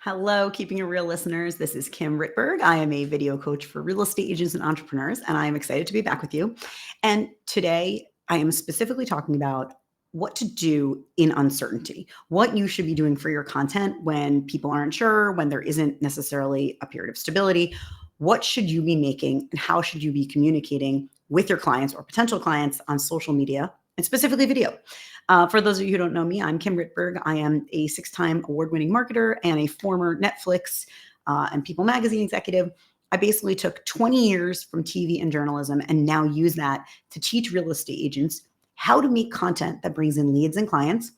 Hello, Keeping It Real listeners. This is Kim Rittberg. I am a video coach for real estate agents and entrepreneurs, and I am excited to be back with you. And today I am specifically talking about what to do in uncertainty, what you should be doing for your content when people aren't sure, when there isn't necessarily a period of stability. What should you be making and how should you be communicating with your clients or potential clients on social media and specifically video? For those of you who don't know me, I'm Kim Rittberg. I am a 6-time award-winning marketer and a former Netflix and People Magazine executive. I basically took 20 years from TV and journalism and now use that to teach real estate agents how to make content that brings in leads and clients.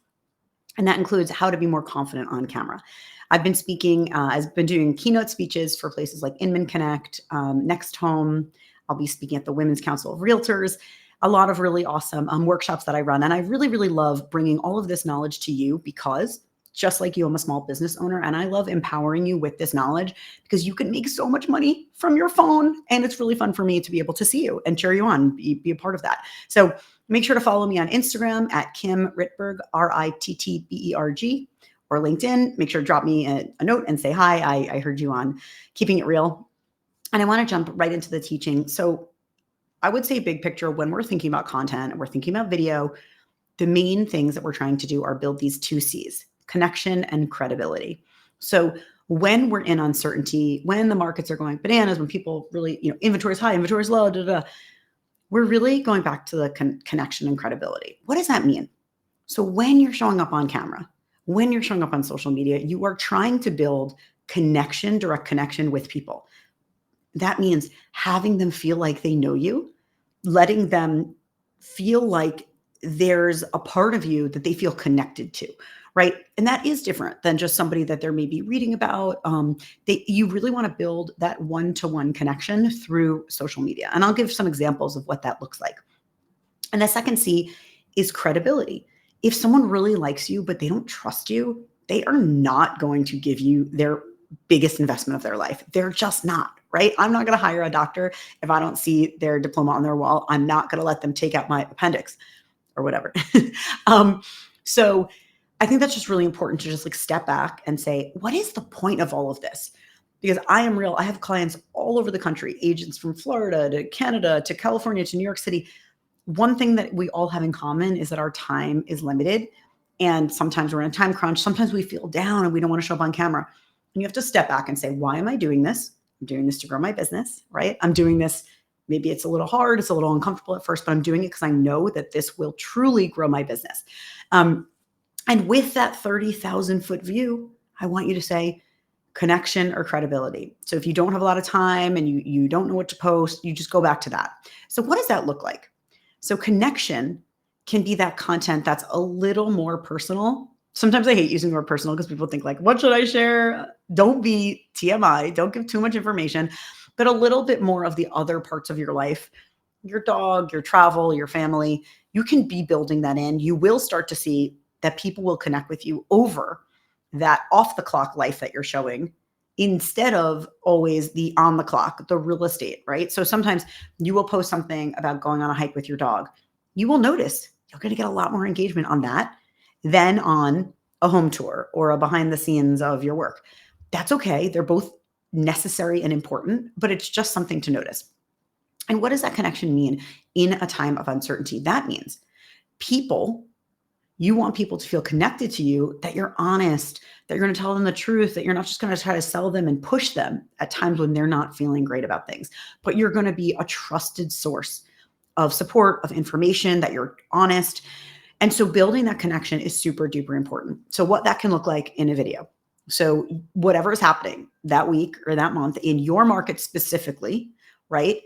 And that includes how to be more confident on camera. I've been speaking, I've been doing keynote speeches for places like Inman Connect, Next Home. I'll be speaking at the Women's Council of Realtors, a lot of really awesome workshops that I run. And I really, really love bringing all of this knowledge to you because just like you, I'm a small business owner and I love empowering you with this knowledge because you can make so much money from your phone. And it's really fun for me to be able to see you and cheer you on, be a part of that. So make sure to follow me on Instagram at Kim Rittberg, Rittberg, or LinkedIn. Make sure to drop me a note and say, hi, I heard you on Keeping It Real. And I want to jump right into the teaching. So I would say big picture, when we're thinking about content and we're thinking about video, the main things that we're trying to do are build these 2 C's, connection and credibility. So when we're in uncertainty, when the markets are going bananas, when people really, inventory is high, inventory is low, we're really going back to the connection and credibility. What does that mean? So when you're showing up on camera, when you're showing up on social media, you are trying to build connection, direct connection with people. That means having them feel like they know you, letting them feel like there's a part of you that they feel connected to, right? And that is different than just somebody that they're maybe reading about. You really want to build that one-to-one connection through social media. And I'll give some examples of what that looks like. And the second C is credibility. If someone really likes you, but they don't trust you, they are not going to give you their biggest investment of their life. They're just not, right? I'm not going to hire a doctor if I don't see their diploma on their wall. I'm not going to let them take out my appendix or whatever. So I think that's just really important to just like step back and say, what is the point of all of this? Because I am real. I have clients all over the country, agents from Florida to Canada to California to New York City. One thing that we all have in common is that our time is limited. And sometimes we're in a time crunch. Sometimes we feel down and we don't want to show up on camera. And you have to step back and say, why am I doing this? I'm doing this to grow my business, right? I'm doing this. Maybe it's a little hard. It's a little uncomfortable at first, but I'm doing it because I know that this will truly grow my business. And with that 30,000 foot view, I want you to say connection or credibility. So if you don't have a lot of time and you don't know what to post, you just go back to that. So what does that look like? So connection can be that content that's a little more personal. Sometimes I hate using the word personal because people think like, what should I share? Don't be TMI. Don't give too much information, but a little bit more of the other parts of your life, your dog, your travel, your family. You can be building that in. You will start to see that people will connect with you over that off the clock life that you're showing instead of always the on the clock, the real estate, right? So sometimes you will post something about going on a hike with your dog. You will notice you're going to get a lot more engagement on that than on a home tour or a behind the scenes of your work. That's okay. They're both necessary and important, but it's just something to notice. And what does that connection mean in a time of uncertainty? That means you want people to feel connected to you, that you're honest, that you're going to tell them the truth, that you're not just going to try to sell them and push them at times when they're not feeling great about things, but you're going to be a trusted source of support, of information, that you're honest. And so building that connection is super duper important. So what that can look like in a video. So whatever is happening that week or that month in your market specifically, right?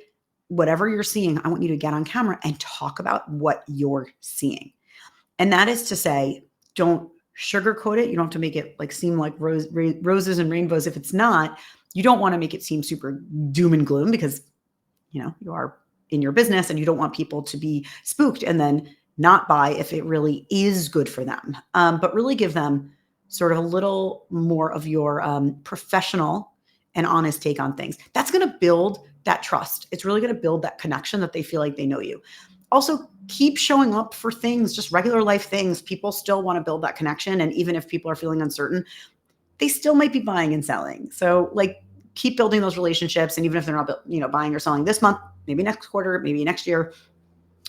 Whatever you're seeing, I want you to get on camera and talk about what you're seeing. And that is to say, don't sugarcoat it. You don't have to make it like seem like roses and rainbows. If it's not, you don't want to make it seem super doom and gloom because, you are in your business and you don't want people to be spooked and then not buy if it really is good for them, but really give them sort of a little more of your professional and honest take on things. That's going to build that trust. It's really going to build that connection that they feel like they know you. Also, keep showing up for things, just regular life things. People still want to build that connection. And even if people are feeling uncertain, they still might be buying and selling. So like keep building those relationships. And even if they're not, buying or selling this month, maybe next quarter, maybe next year.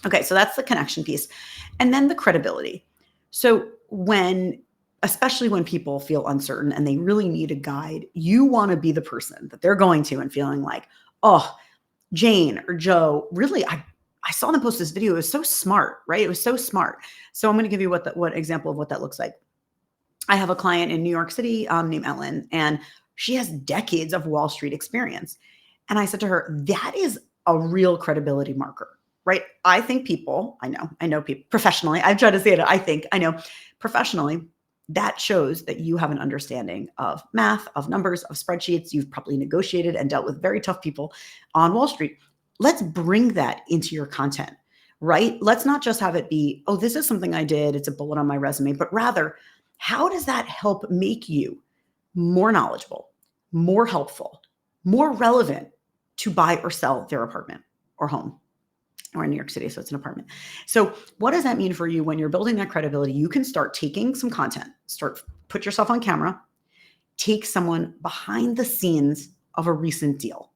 Okay. So that's the connection piece. And then the credibility. So especially when people feel uncertain and they really need a guide, you want to be the person that they're going to and feeling like, oh, Jane or Joe, really, I saw them post this video. It was so smart, right? It was so smart. So I'm going to give you what example of what that looks like. I have a client in New York City named Ellen, and she has decades of Wall Street experience. And I said to her, that is a real credibility marker, right? I know people professionally. I've tried to say it. I know professionally, that shows that you have an understanding of math, of numbers, of spreadsheets. You've probably negotiated and dealt with very tough people on Wall Street. Let's bring that into your content, right? Let's not just have it be, oh, this is something I did. It's a bullet on my resume, but rather, how does that help make you more knowledgeable, more helpful, more relevant to buy or sell their apartment or home? Or in New York City, so it's an apartment. So what does that mean for you when you're building that credibility? You can start taking some content, put yourself on camera, take someone behind the scenes of a recent deal.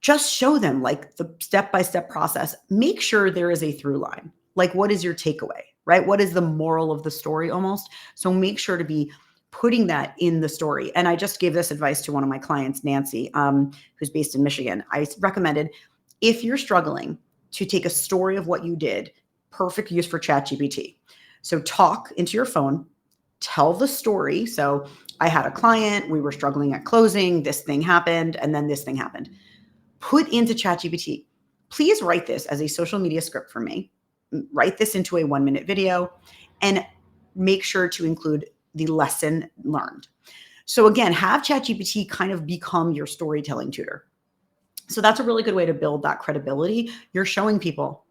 Just show them like the step-by-step process. Make sure there is a through line. Like, what is your takeaway, right? What is the moral of the story almost? So make sure to be putting that in the story. And I just gave this advice to one of my clients, Nancy, who's based in Michigan. I recommended, if you're struggling to take a story of what you did, perfect use for ChatGPT. So talk into your phone, tell the story. So I had a client, we were struggling at closing, this thing happened, and then this thing happened. Put into ChatGPT, please write this as a social media script for me. Write this into a 1-minute video and make sure to include the lesson learned. So again, have ChatGPT kind of become your storytelling tutor. So that's a really good way to build that credibility. You're showing people,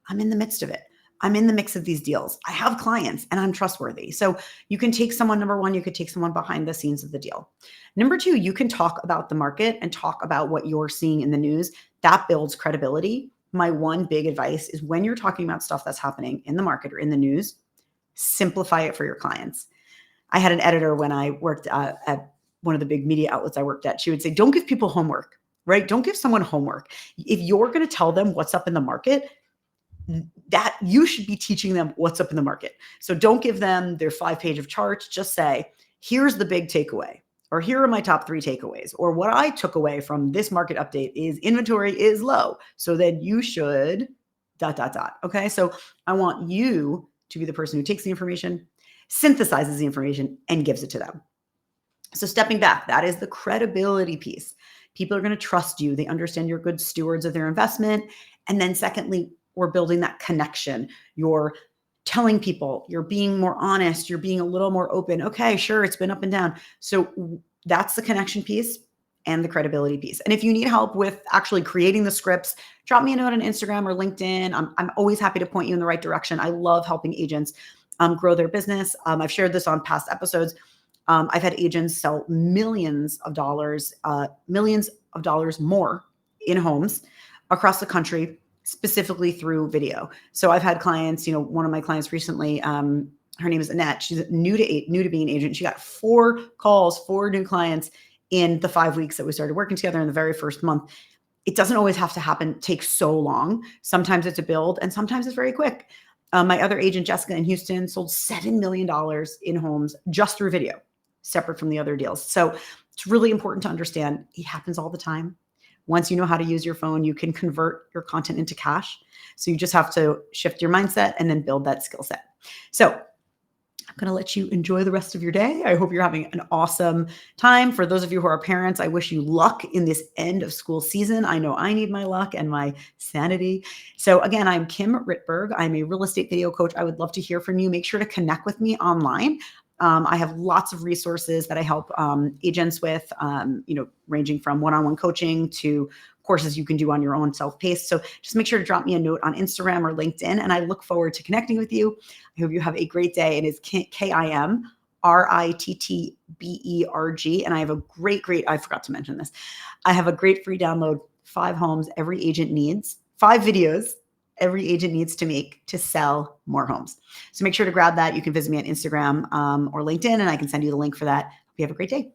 I'm in the midst of it. I'm in the mix of these deals. I have clients and I'm trustworthy. So you can take someone, number one, you could take someone behind the scenes of the deal. Number two, you can talk about the market and talk about what you're seeing in the news. That builds credibility. My one big advice is when you're talking about stuff that's happening in the market or in the news, simplify it for your clients. I had an editor when I worked at one of the big media outlets I worked at. She would say, don't give people homework, right? Don't give someone homework. If you're going to tell them what's up in the market, that you should be teaching them what's up in the market. So don't give them their 5-page of charts. Just say, here's the big takeaway, or here are my top 3 takeaways, or what I took away from this market update is inventory is low. So then you should ... Okay. So I want you to be the person who takes the information, synthesizes the information, and gives it to them. So stepping back, that is the credibility piece. People are going to trust you. They understand you're good stewards of their investment. And then secondly, we're building that connection. You're telling people, you're being more honest, you're being a little more open. Okay, sure, it's been up and down. So that's the connection piece and the credibility piece. And if you need help with actually creating the scripts, drop me a note on Instagram or LinkedIn. I'm always happy to point you in the right direction. I love helping agents grow their business. I've shared this on past episodes. I've had agents sell millions of dollars more in homes across the country, specifically through video. So I've had clients, one of my clients recently, her name is Annette. She's new to being an agent. She got 4 calls, 4 new clients in the 5 weeks that we started working together in the very first month. It doesn't always have to take so long. Sometimes it's a build and sometimes it's very quick. My other agent, Jessica in Houston, sold $7 million in homes just through video, separate from the other deals. So it's really important to understand it happens all the time. Once you know how to use your phone, you can convert your content into cash. So you just have to shift your mindset and then build that skill set. So I'm going to let you enjoy the rest of your day. I hope you're having an awesome time. For those of you who are parents, I wish you luck in this end of school season. I know I need my luck and my sanity. So again, I'm Kim Rittberg. I'm a real estate video coach. I would love to hear from you. Make sure to connect with me online. I have lots of resources that I help agents with, ranging from one-on-one coaching to courses you can do on your own self-paced. So just make sure to drop me a note on Instagram or LinkedIn, and I look forward to connecting with you. I hope you have a great day. It is KIM RITTBERG, and I have a great, I forgot to mention this. I have a great free download, 5 homes every agent needs, 5 videos every agent needs to make to sell more homes. So make sure to grab that. You can visit me on Instagram or LinkedIn, and I can send you the link for that. you have a great day.